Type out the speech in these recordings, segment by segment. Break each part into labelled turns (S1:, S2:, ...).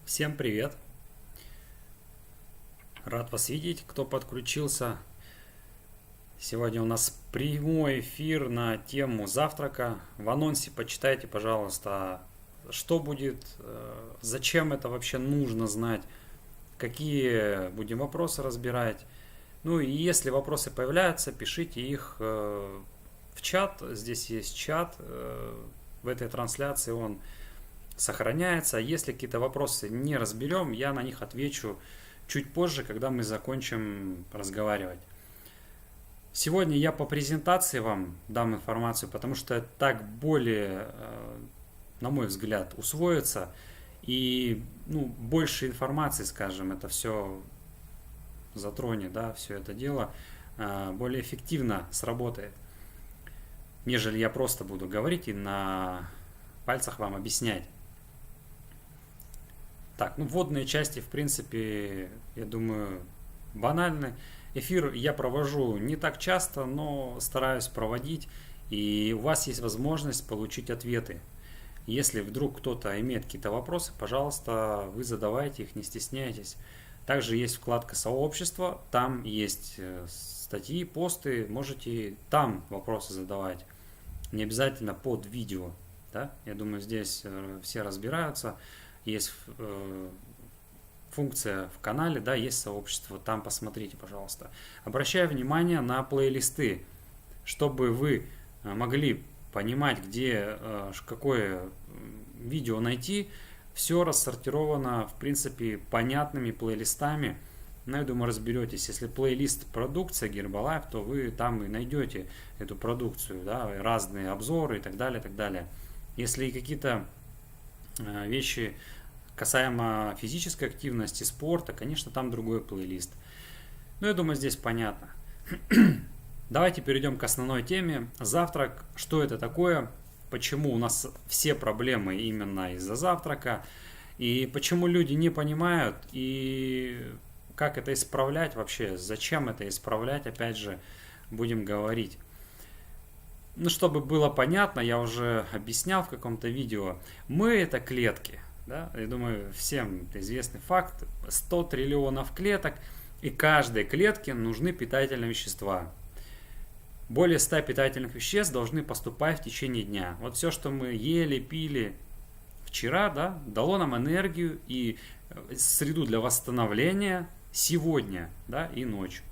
S1: Всем привет! Рад вас видеть, кто подключился. Сегодня у нас прямой эфир на тему завтрака. В анонсе почитайте, пожалуйста, что будет, зачем это вообще нужно знать, какие будем вопросы разбирать. Ну и если вопросы появляются, пишите их в чат. Здесь есть чат в этой трансляции, он сохраняется. Если какие-то вопросы не разберем, я на них отвечу чуть позже, когда мы закончим разговаривать. Сегодня я по презентации вам дам информацию, потому что так более, на мой взгляд, усвоится и больше информации, скажем, это все затронет, да, все это дело более эффективно сработает, нежели я просто буду говорить и на пальцах вам объяснять. Так, вводные части, в принципе, я думаю, банальны. Эфир я провожу не так часто, но стараюсь проводить, и у вас есть возможность получить ответы. Если вдруг кто-то имеет какие-то вопросы, пожалуйста, вы задавайте их, не стесняйтесь. Также есть вкладка «Сообщество», там есть статьи, посты, можете там вопросы задавать, не обязательно под видео. Да? Я думаю, здесь все разбираются. Есть функция в канале, да, есть сообщество, там посмотрите, пожалуйста. Обращаю внимание на плейлисты, чтобы вы могли понимать, где какое видео найти. Все рассортировано, в принципе, понятными плейлистами. Но я думаю, разберетесь. Если плейлист продукция Гербалайф, то вы там и найдете эту продукцию, да, разные обзоры и так далее, и так далее. Если какие-то вещи касаемо физической активности, спорта, конечно, там другой плейлист. Но я думаю, здесь понятно. Давайте перейдем к основной теме. Завтрак. Что это такое? Почему у нас все проблемы именно из-за завтрака? И почему люди не понимают? И как это исправлять вообще? Зачем это исправлять? Опять же, будем говорить. Чтобы было понятно, я уже объяснял в каком-то видео, мы это клетки, да? Я думаю, всем известный факт, 100 триллионов клеток, и каждой клетке нужны питательные вещества. Более 100 питательных веществ должны поступать в течение дня. Вот все, что мы ели, пили вчера, да, дало нам энергию и среду для восстановления сегодня, да, и ночью.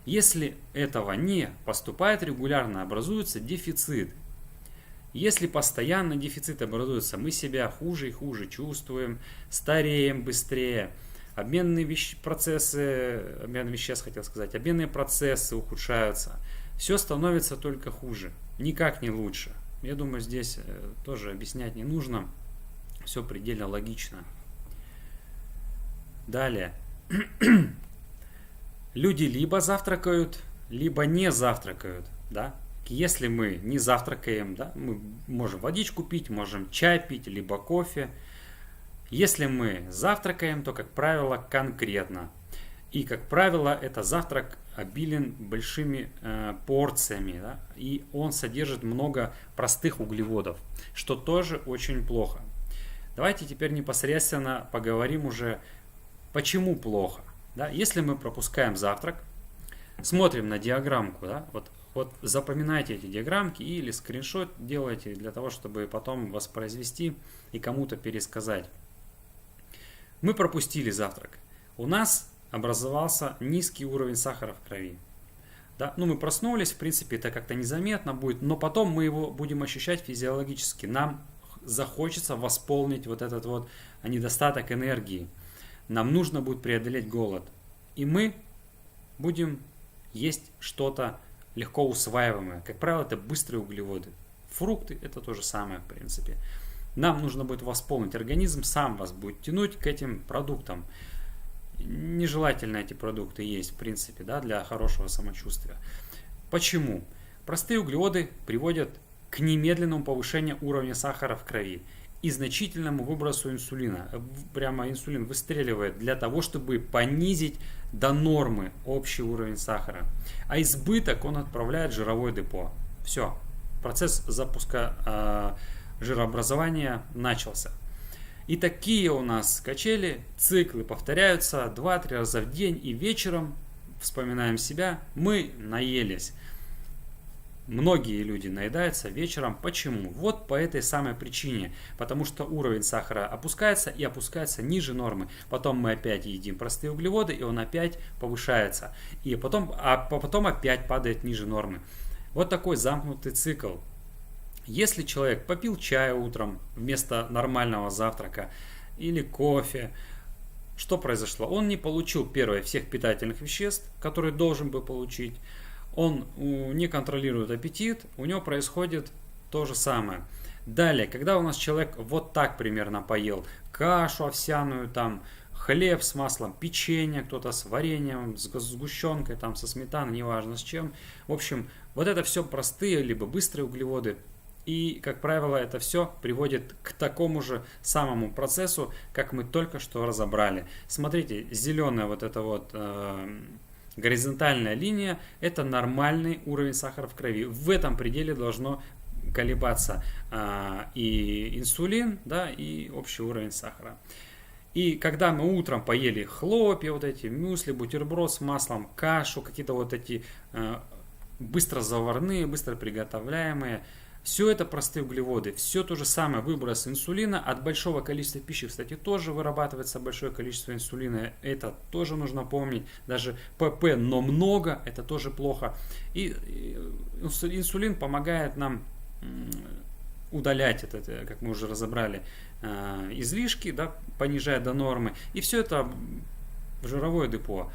S1: Если этого не поступает регулярно, образуется дефицит. Если постоянно дефицит образуется, мы себя хуже и хуже чувствуем, стареем быстрее, обменные процессы ухудшаются, все становится только хуже, никак не лучше. Я думаю, здесь тоже объяснять не нужно, все предельно логично. Далее. Люди либо завтракают, либо не завтракают, да. Если мы не завтракаем, да, мы можем водичку пить, можем чай пить, либо кофе. Если мы завтракаем, то, как правило, конкретно. И, как правило, это завтрак обилен большими порциями, да, и он содержит много простых углеводов, что тоже очень плохо. Давайте теперь непосредственно поговорим уже, почему плохо. Да, если мы пропускаем завтрак, смотрим на диаграммку, да, вот запоминайте эти диаграммки или скриншот делайте для того, чтобы потом воспроизвести и кому-то пересказать. Мы пропустили завтрак. У нас образовался низкий уровень сахара в крови. Да, мы проснулись, в принципе, это как-то незаметно будет, но потом мы его будем ощущать физиологически. Нам захочется восполнить вот этот вот недостаток энергии. Нам нужно будет преодолеть голод. И мы будем есть что-то легко усваиваемое. Как правило, это быстрые углеводы. Фрукты – это то же самое, в принципе. Нам нужно будет восполнить. Организм сам вас будет тянуть к этим продуктам. Нежелательно эти продукты есть, в принципе, да, для хорошего самочувствия. Почему? Простые углеводы приводят к немедленному повышению уровня сахара в крови и значительному выбросу инсулина. Прямо инсулин выстреливает для того, чтобы понизить до нормы общий уровень сахара. А избыток он отправляет в жировое депо. Все, процесс запуска жирообразования начался. И такие у нас качели, циклы повторяются 2-3 раза в день, и вечером вспоминаем себя, мы наелись. Многие люди наедаются вечером. Почему? Вот по этой самой причине. Потому что уровень сахара опускается и опускается ниже нормы. Потом мы опять едим простые углеводы, и он опять повышается. И потом опять падает ниже нормы. Вот такой замкнутый цикл. Если человек попил чай утром вместо нормального завтрака или кофе, что произошло? Он не получил первое всех питательных веществ, которые должен был получить. Он не контролирует аппетит, у него происходит то же самое. Далее, когда у нас человек вот так примерно поел кашу овсяную, там хлеб с маслом, печенье, кто-то с вареньем, с сгущенкой, там со сметаной, неважно с чем. В общем, вот это все простые либо быстрые углеводы. И, как правило, это все приводит к такому же самому процессу, как мы только что разобрали. Смотрите, зеленая вот эта вот горизонтальная линия – это нормальный уровень сахара в крови. В этом пределе должно колебаться и инсулин, да, и общий уровень сахара. И когда мы утром поели хлопья, вот эти мюсли, бутерброд с маслом, кашу, какие-то вот эти быстро заварные, быстро приготовляемые, все это простые углеводы. Все то же самое, выброс инсулина. От большого количества пищи, кстати, тоже вырабатывается большое количество инсулина. Это тоже нужно помнить. Даже ПП, но много, это тоже плохо. И инсулин помогает нам удалять это, как мы уже разобрали, излишки, да, понижая до нормы. И все это в жировое депо.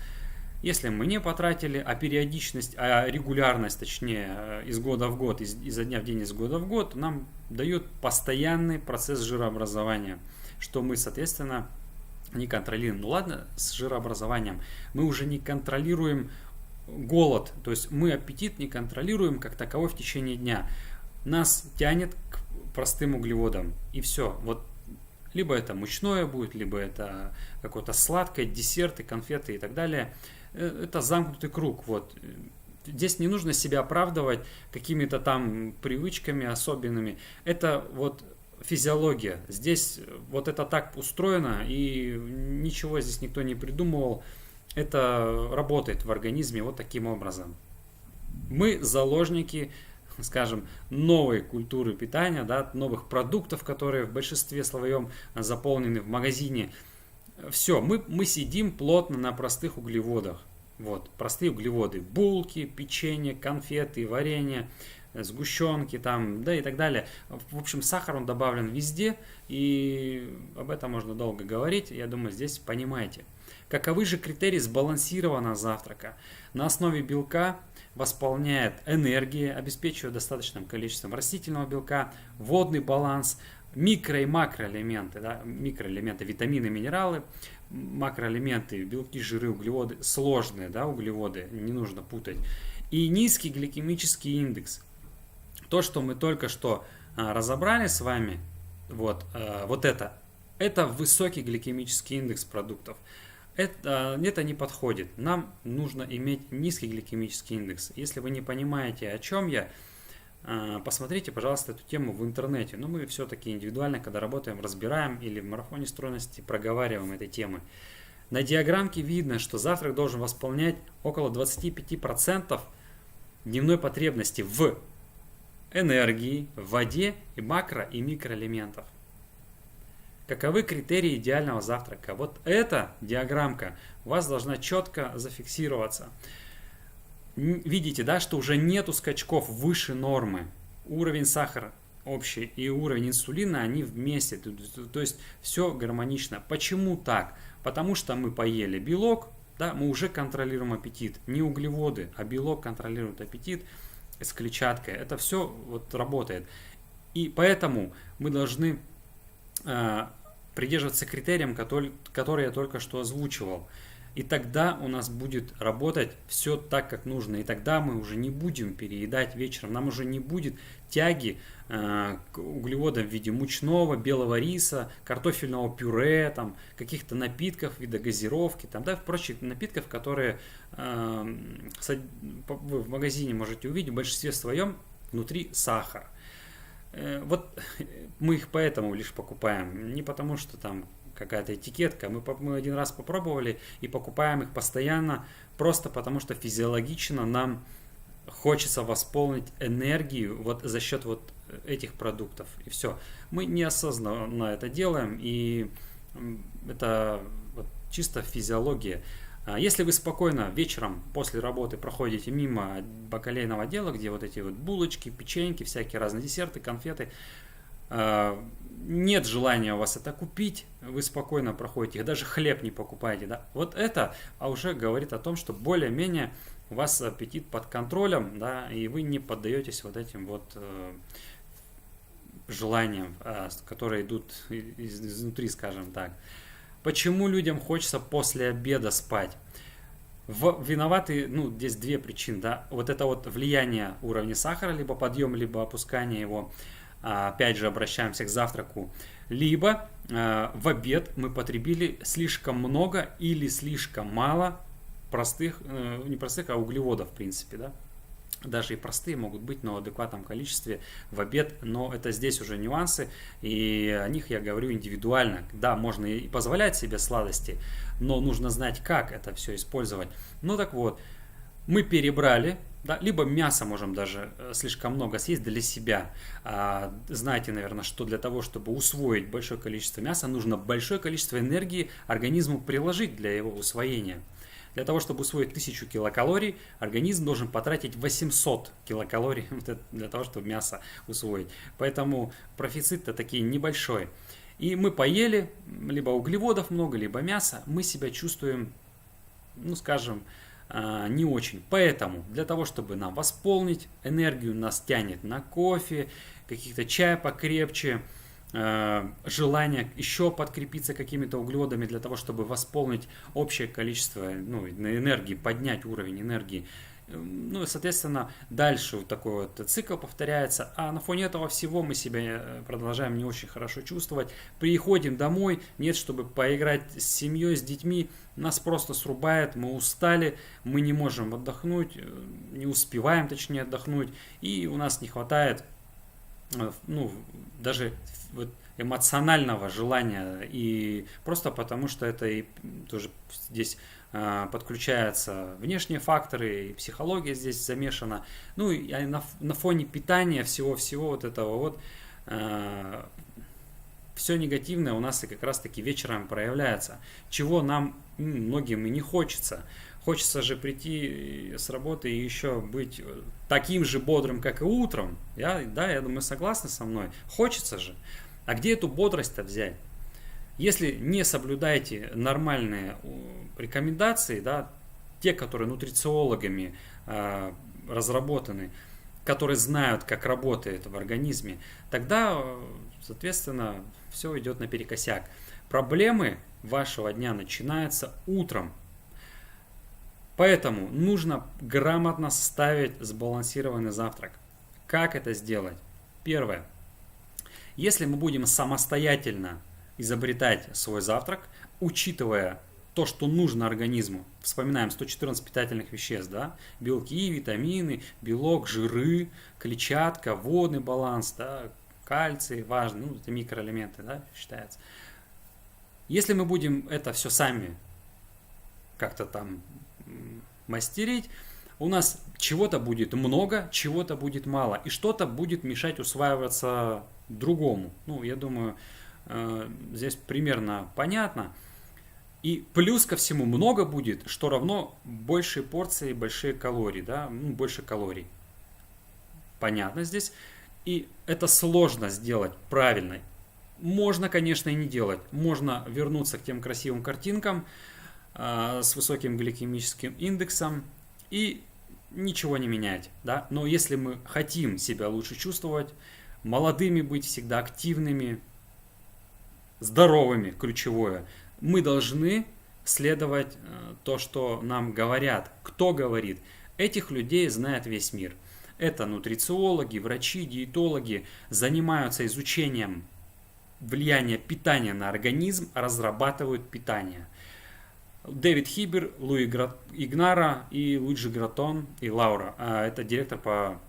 S1: Если мы не потратили, а периодичность, а регулярность, точнее, из года в год, изо дня в день, из года в год, нам дает постоянный процесс жирообразования, что мы, соответственно, не контролируем. Ну ладно, с жирообразованием мы уже не контролируем голод, то есть мы аппетит не контролируем как таковой в течение дня. Нас тянет к простым углеводам, и все. Вот либо это мучное будет, либо это какое-то сладкое, десерты, конфеты и так далее. Это замкнутый круг. Вот. Здесь не нужно себя оправдывать какими-то там привычками особенными. Это вот физиология. Здесь вот это так устроено, и ничего здесь никто не придумывал. Это работает в организме вот таким образом. Мы заложники, скажем, новой культуры питания, да, новых продуктов, которые в большинстве своем заполнены в магазине. Все, мы сидим плотно на простых углеводах. Вот, простые углеводы. Булки, печенье, конфеты, варенье, сгущенки там, да и так далее. В общем, сахар он добавлен везде, и об этом можно долго говорить. Я думаю, здесь понимаете. Каковы же критерии сбалансированного завтрака? На основе белка восполняет энергии, обеспечивает достаточным количеством растительного белка, водный баланс, микро- и макроэлементы, да, микроэлементы, витамины, минералы, макроэлементы, белки, жиры, углеводы, сложные, да, углеводы, не нужно путать, и низкий гликемический индекс. То, что мы только что разобрали с вами, вот это высокий гликемический индекс продуктов. Это не подходит. Нам нужно иметь низкий гликемический индекс. Если вы не понимаете, о чем я, посмотрите, пожалуйста, эту тему в интернете. Но мы все-таки индивидуально, когда работаем, разбираем или в марафоне стройности проговариваем этой темы. На диаграммке видно, что завтрак должен восполнять около 25% дневной потребности в энергии, в воде и макро- и микроэлементов. Каковы критерии идеального завтрака? Вот эта диаграммка у вас должна четко зафиксироваться. Видите, да, что уже нету скачков выше нормы. Уровень сахара общий и уровень инсулина, они вместе. То есть все гармонично. Почему так? Потому что мы поели белок, да, мы уже контролируем аппетит. Не углеводы, а белок контролирует аппетит с клетчаткой. Это все вот работает. И поэтому мы должны придерживаться критериям, которые я только что озвучивал. И тогда у нас будет работать все так, как нужно. И тогда мы уже не будем переедать вечером. Нам уже не будет тяги к углеводам в виде мучного, белого риса, картофельного пюре, там, каких-то напитков, вида газировки, там, да, прочих напитков, которые вы в магазине можете увидеть, в большинстве своем внутри сахар. Вот мы их поэтому лишь покупаем, не потому что там какая-то этикетка. Мы один раз попробовали и покупаем их постоянно, просто потому что физиологично нам хочется восполнить энергию вот за счет вот этих продуктов. И все. Мы неосознанно это делаем, и это вот чисто физиология. Если вы спокойно вечером после работы проходите мимо бакалейного отдела, где вот эти вот булочки, печеньки, всякие разные десерты, конфеты, нет желания у вас это купить, вы спокойно проходите, даже хлеб не покупаете, да, вот это уже говорит о том, что более-менее у вас аппетит под контролем, да, и вы не поддаетесь вот этим вот желаниям, которые идут изнутри, скажем так. Почему людям хочется после обеда спать? Виноваты, здесь две причины, да, вот это вот влияние уровня сахара, либо подъем, либо опускание его, опять же обращаемся к завтраку, либо в обед мы потребили слишком много или слишком мало простых, не простых, а углеводов, в принципе, да. Даже и простые могут быть, но в адекватном количестве в обед, но это здесь уже нюансы, и о них я говорю индивидуально. Да, можно и позволять себе сладости, но нужно знать, как это все использовать. Ну так вот, мы перебрали, да, либо мясо можем даже слишком много съесть для себя. Знаете, наверное, что для того, чтобы усвоить большое количество мяса, нужно большое количество энергии организму приложить для его усвоения. Для того, чтобы усвоить 1000 килокалорий, организм должен потратить 800 килокалорий для того, чтобы мясо усвоить. Поэтому профицит-то такие небольшой. И мы поели, либо углеводов много, либо мяса, мы себя чувствуем, скажем, не очень. Поэтому для того, чтобы нам восполнить энергию, нас тянет на кофе, каких-то чай покрепче, желание еще подкрепиться какими-то углеводами для того, чтобы восполнить общее количество энергии, поднять уровень энергии. Ну и, соответственно, дальше вот такой вот цикл повторяется, а на фоне этого всего мы себя продолжаем не очень хорошо чувствовать. Приходим домой, нет, чтобы поиграть с семьей, с детьми, нас просто срубает, мы устали, мы не можем отдохнуть, не успеваем, точнее, отдохнуть, и у нас не хватает даже вот эмоционального желания, и просто потому что это и тоже здесь подключаются внешние факторы, и психология здесь замешана, и на фоне питания всего вот этого вот все негативное у нас и как раз таки вечером проявляется, чего нам многим и не хочется. Хочется же прийти с работы и еще быть таким же бодрым, как и утром. Я думаю, согласны со мной. Хочется же. А где эту бодрость-то взять? Если не соблюдаете нормальные рекомендации, да, те, которые нутрициологами разработаны, которые знают, как работает в организме, тогда, соответственно, все идет наперекосяк. Проблемы вашего дня начинаются утром. Поэтому нужно грамотно составить сбалансированный завтрак. Как это сделать? Первое. Если мы будем самостоятельно изобретать свой завтрак, учитывая то, что нужно организму, вспоминаем 114 питательных веществ, да? Белки, витамины, белок, жиры, клетчатка, водный баланс, да? Кальций, важно, это микроэлементы, да, считается. Если мы будем это все сами как-то там мастерить, у нас чего-то будет много, чего-то будет мало, и что-то будет мешать усваиваться другому. Я думаю, здесь примерно понятно. И плюс ко всему много будет, что равно большие порции, большие калории, да, больше калорий. Понятно здесь. И это сложно сделать правильно. Можно, конечно, и не делать. Можно вернуться к тем красивым картинкам с высоким гликемическим индексом и ничего не менять, да? Но если мы хотим себя лучше чувствовать, молодыми быть, всегда активными, здоровыми, ключевое, мы должны следовать то, что нам говорят. Кто говорит? Этих людей знает весь мир. Это нутрициологи, врачи, диетологи, занимаются изучением влияния питания на организм, разрабатывают питание. Дэвид Хибер, Луи Игнара и Луиджи Гратон и Лаура. Это директор по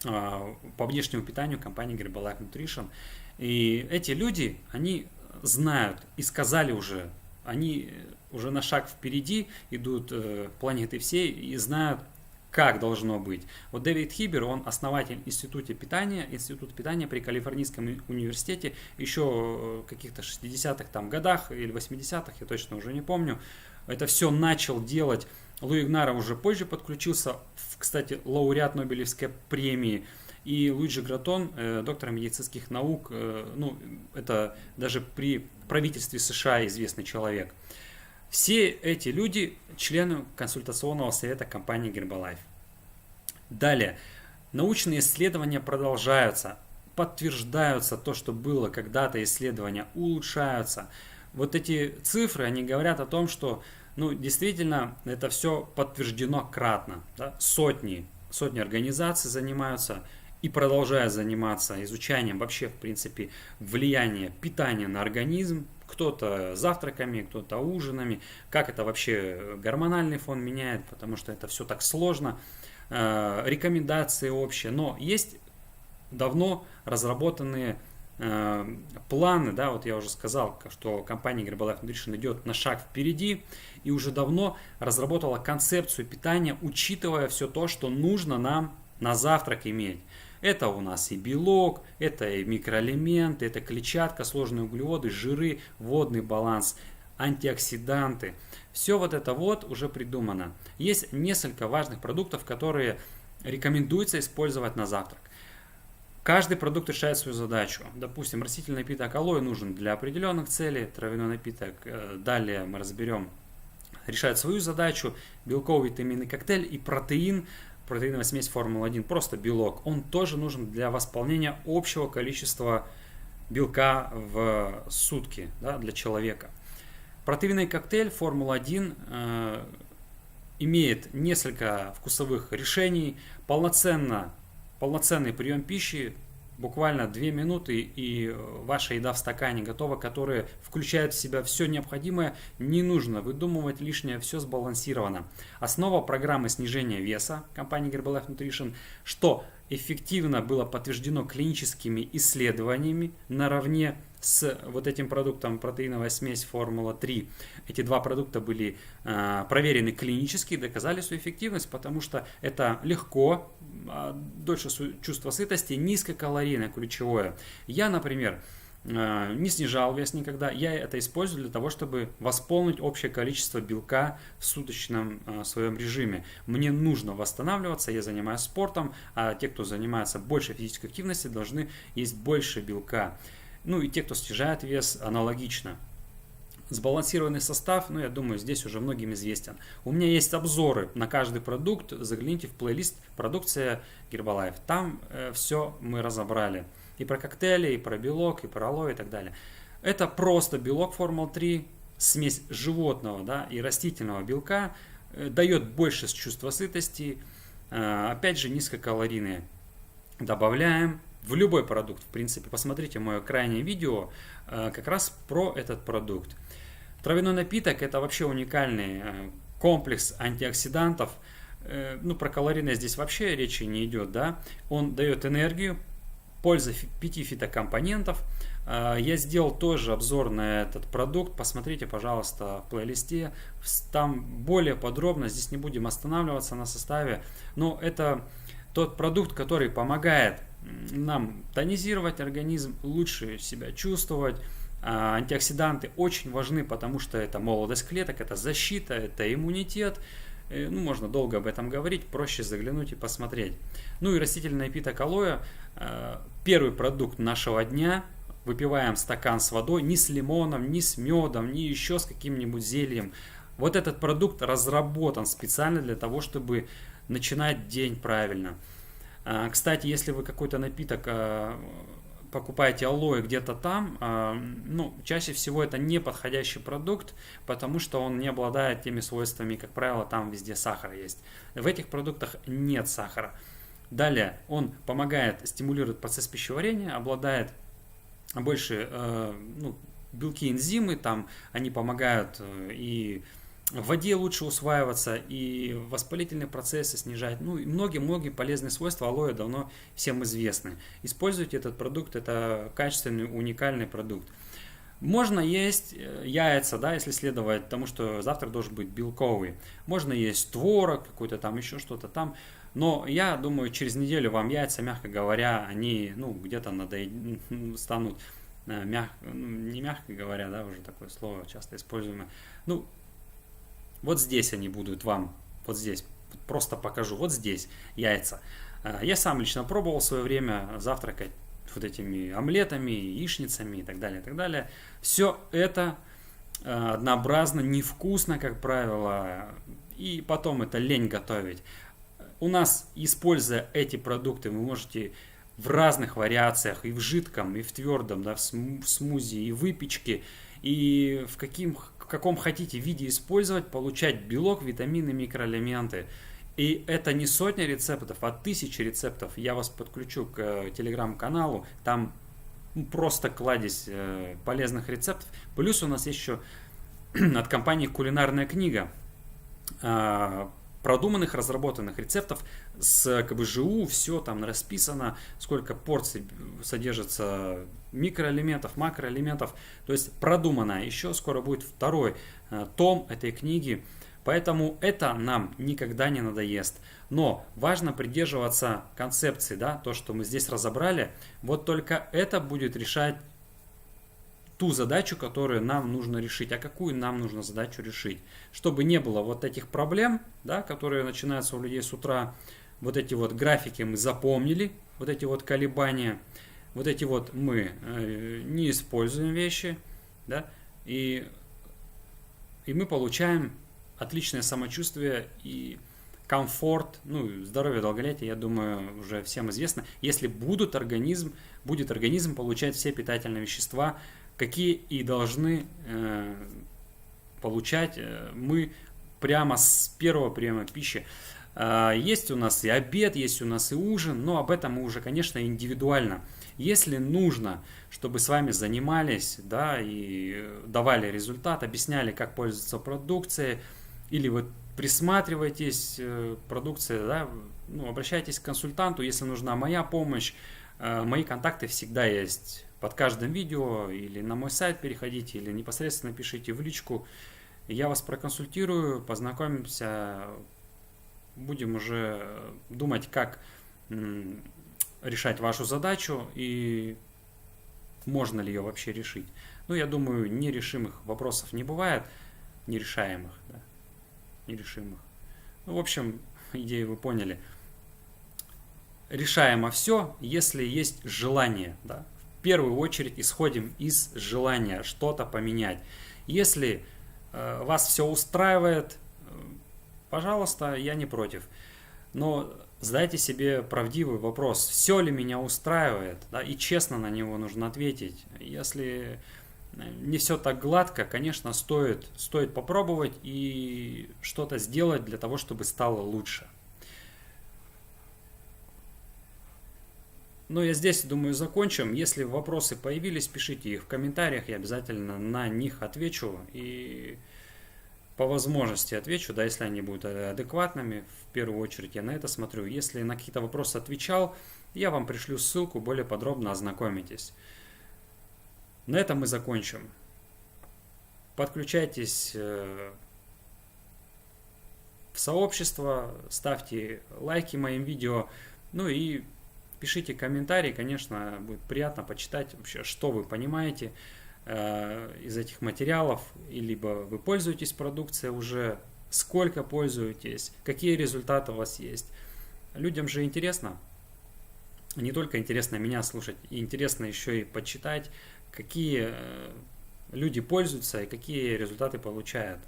S1: по внешнему питанию компании Herbalife Nutrition. И эти люди, они знают и сказали уже, они уже на шаг впереди идут планеты всей и знают, как должно быть. Вот Дэвид Хибер, он основатель Института питания при Калифорнийском университете еще в каких-то 60-х там годах или 80-х, я точно уже не помню. Это все начал делать. Луи Игнаро уже позже подключился, кстати, лауреат Нобелевской премии. И Луиджи Гратон, доктор медицинских наук, ну, это даже при правительстве США известный человек. Все эти люди члены консультационного совета компании Herbalife. Далее, научные исследования продолжаются, подтверждаются то, что было когда-то исследования, улучшаются. Вот эти цифры, они говорят о том, что ну, действительно это все подтверждено кратно. Да? Сотни организаций занимаются и продолжают заниматься изучанием вообще, в принципе, влияния питания на организм. Кто-то завтраками, кто-то ужинами, как это вообще гормональный фон меняет, потому что это все так сложно, рекомендации общие, но есть давно разработанные планы, да, вот я уже сказал, что компания Herbalife Nutrition идет на шаг впереди и уже давно разработала концепцию питания, учитывая все то, что нужно нам на завтрак иметь. Это у нас и белок, это и микроэлементы, это клетчатка, сложные углеводы, жиры, водный баланс, антиоксиданты. Все вот это вот уже придумано. Есть несколько важных продуктов, которые рекомендуется использовать на завтрак. Каждый продукт решает свою задачу. Допустим, растительный напиток алоэ нужен для определенных целей, травяной напиток, далее мы разберем, решает свою задачу, белковый витаминный коктейль и протеин, протеиновая смесь Формула-1, просто белок, он тоже нужен для восполнения общего количества белка в сутки, да, для человека. Протеиновый коктейль Формула-1 имеет несколько вкусовых решений, полноценный прием пищи, буквально 2 минуты и ваша еда в стакане готова, которая включает в себя все необходимое, не нужно выдумывать лишнее, все сбалансировано. Основа программы снижения веса компании Herbalife Nutrition, что эффективно было подтверждено клиническими исследованиями наравне с вот этим продуктом протеиновая смесь Формула-3. Эти два продукта были проверены клинически и доказали свою эффективность, потому что это легко, дольше чувство сытости, низкокалорийное, ключевое. Я, например, не снижал вес никогда, я это использую для того, чтобы восполнить общее количество белка в суточном своем режиме. Мне нужно восстанавливаться, я занимаюсь спортом, а те, кто занимается большей физической активностью, должны есть больше белка. Ну и те, кто снижает вес, аналогично. Сбалансированный состав, ну я думаю, здесь уже многим известен. У меня есть обзоры на каждый продукт, загляните в плейлист «Продукция Herbalife». Там все мы разобрали. И про коктейли, и про белок, и про алоэ и так далее. Это просто белок Формула-3, смесь животного, да, и растительного белка, дает больше чувства сытости, опять же низкокалорийные. Добавляем в любой продукт, в принципе. Посмотрите мое крайнее видео как раз про этот продукт. Травяной напиток — это вообще уникальный комплекс антиоксидантов. Ну, про калорийность здесь вообще речи не идет, да. Он дает энергию, польза 5 фитокомпонентов. Я сделал тоже обзор на этот продукт. Посмотрите, пожалуйста, в плейлисте. Там более подробно, здесь не будем останавливаться на составе. Но это тот продукт, который помогает нам тонизировать организм, лучше себя чувствовать. Антиоксиданты очень важны, потому что это молодость клеток, это защита, это иммунитет. Ну, можно долго об этом говорить, проще заглянуть и посмотреть. Ну и растительный напиток алоэ, первый продукт нашего дня. Выпиваем стакан с водой, не с лимоном, не с медом, не еще с каким-нибудь зельем. Вот этот продукт разработан специально для того, чтобы начинать день правильно. Кстати, если вы какой-то напиток покупаете алоэ где-то там, ну, чаще всего это не подходящий продукт, потому что он не обладает теми свойствами, как правило, там везде сахар есть. В этих продуктах нет сахара. Далее, он помогает, стимулирует процесс пищеварения, обладает больше, ну, белки, энзимы, там они помогают и в воде лучше усваиваться и воспалительные процессы снижать. Ну и многие-многие полезные свойства алоэ давно всем известны. Используйте этот продукт, это качественный, уникальный продукт. Можно есть яйца, да, если следовать, потому что завтрак должен быть белковый. Можно есть творог, какой-то там еще что-то там. Но я думаю, через неделю вам яйца, мягко говоря, они где-то станут не мягко говоря, да, уже такое слово часто используемое. Ну, вот здесь они будут вам, вот здесь, просто покажу, вот здесь яйца. Я сам лично пробовал в свое время завтракать вот этими омлетами, яичницами и так далее, и так далее. Все это однообразно, невкусно, как правило, и потом это лень готовить. У нас, используя эти продукты, вы можете в разных вариациях, и в жидком, и в твердом, да, в смузи, и в выпечке, и в каком хотите виде использовать, получать белок, витамины, микроэлементы. И это не сотни рецептов, а тысячи рецептов. Я вас подключу к телеграм-каналу, там просто кладезь полезных рецептов. Плюс у нас есть еще от компании «Кулинарная книга» продуманных, разработанных рецептов с КБЖУ, все там расписано, сколько порций содержится микроэлементов, макроэлементов, то есть продумано. Еще скоро будет второй том этой книги, поэтому это нам никогда не надоест. Но важно придерживаться концепции, да, то, что мы здесь разобрали, вот только это будет решать ту задачу, которую нам нужно решить. А какую нам нужно задачу решить? Чтобы не было вот этих проблем, да, которые начинаются у людей с утра, вот эти вот графики мы запомнили, вот эти вот колебания, вот эти вот мы не используем вещи, да, и мы получаем отличное самочувствие и комфорт, здоровье, долголетие, я думаю, уже всем известно, если будет организм получать все питательные вещества, какие и должны получать мы прямо с первого приема пищи. Есть у нас и обед, есть у нас и ужин, но об этом мы уже, конечно, индивидуально. Если нужно, чтобы с вами занимались, да, и давали результат, объясняли, как пользоваться продукцией, или вы присматриваетесь к продукции, да, обращайтесь к консультанту, если нужна моя помощь. Мои контакты всегда есть под каждым видео, или на мой сайт переходите, или непосредственно пишите в личку. Я вас проконсультирую, познакомимся, будем уже думать, как решать вашу задачу и можно ли ее вообще решить. Я думаю, нерешимых вопросов не бывает, нерешаемых, да, нерешимых. В общем, идею вы поняли. Решаемо все, если есть желание, да. В первую очередь исходим из желания что-то поменять. Если вас все устраивает, пожалуйста, я не против. Но задайте себе правдивый вопрос, все ли меня устраивает, да, и честно на него нужно ответить. Если не все так гладко, конечно, стоит попробовать и что-то сделать для того, чтобы стало лучше. Я здесь, думаю, закончим. Если вопросы появились, пишите их в комментариях, я обязательно на них отвечу. И по возможности отвечу, да, если они будут адекватными. В первую очередь я на это смотрю. Если на какие-то вопросы отвечал, я вам пришлю ссылку, более подробно ознакомитесь. На этом мы закончим. Подключайтесь в сообщество, ставьте лайки моим видео, и пишите комментарии, конечно, будет приятно почитать вообще, что вы понимаете из этих материалов, либо вы пользуетесь продукцией уже, сколько пользуетесь, какие результаты у вас есть. Людям же интересно, не только интересно меня слушать, и интересно еще и почитать, какие люди пользуются и какие результаты получают.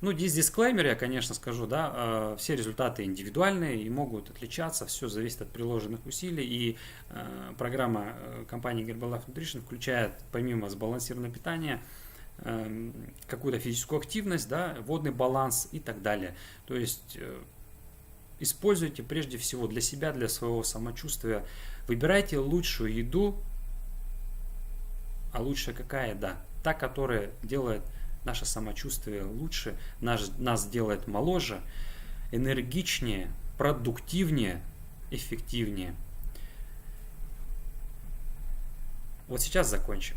S1: Здесь дисклеймер я, конечно, скажу, да, все результаты индивидуальные и могут отличаться, все зависит от приложенных усилий, и программа компании Herbalife Nutrition включает, помимо сбалансированного питания, какую-то физическую активность, да, водный баланс и так далее. То есть используйте прежде всего для себя, для своего самочувствия, выбирайте лучшую еду, а лучшая какая, да, та, которая делает наше самочувствие лучше, нас делает моложе, энергичнее, продуктивнее, эффективнее. Вот сейчас закончим.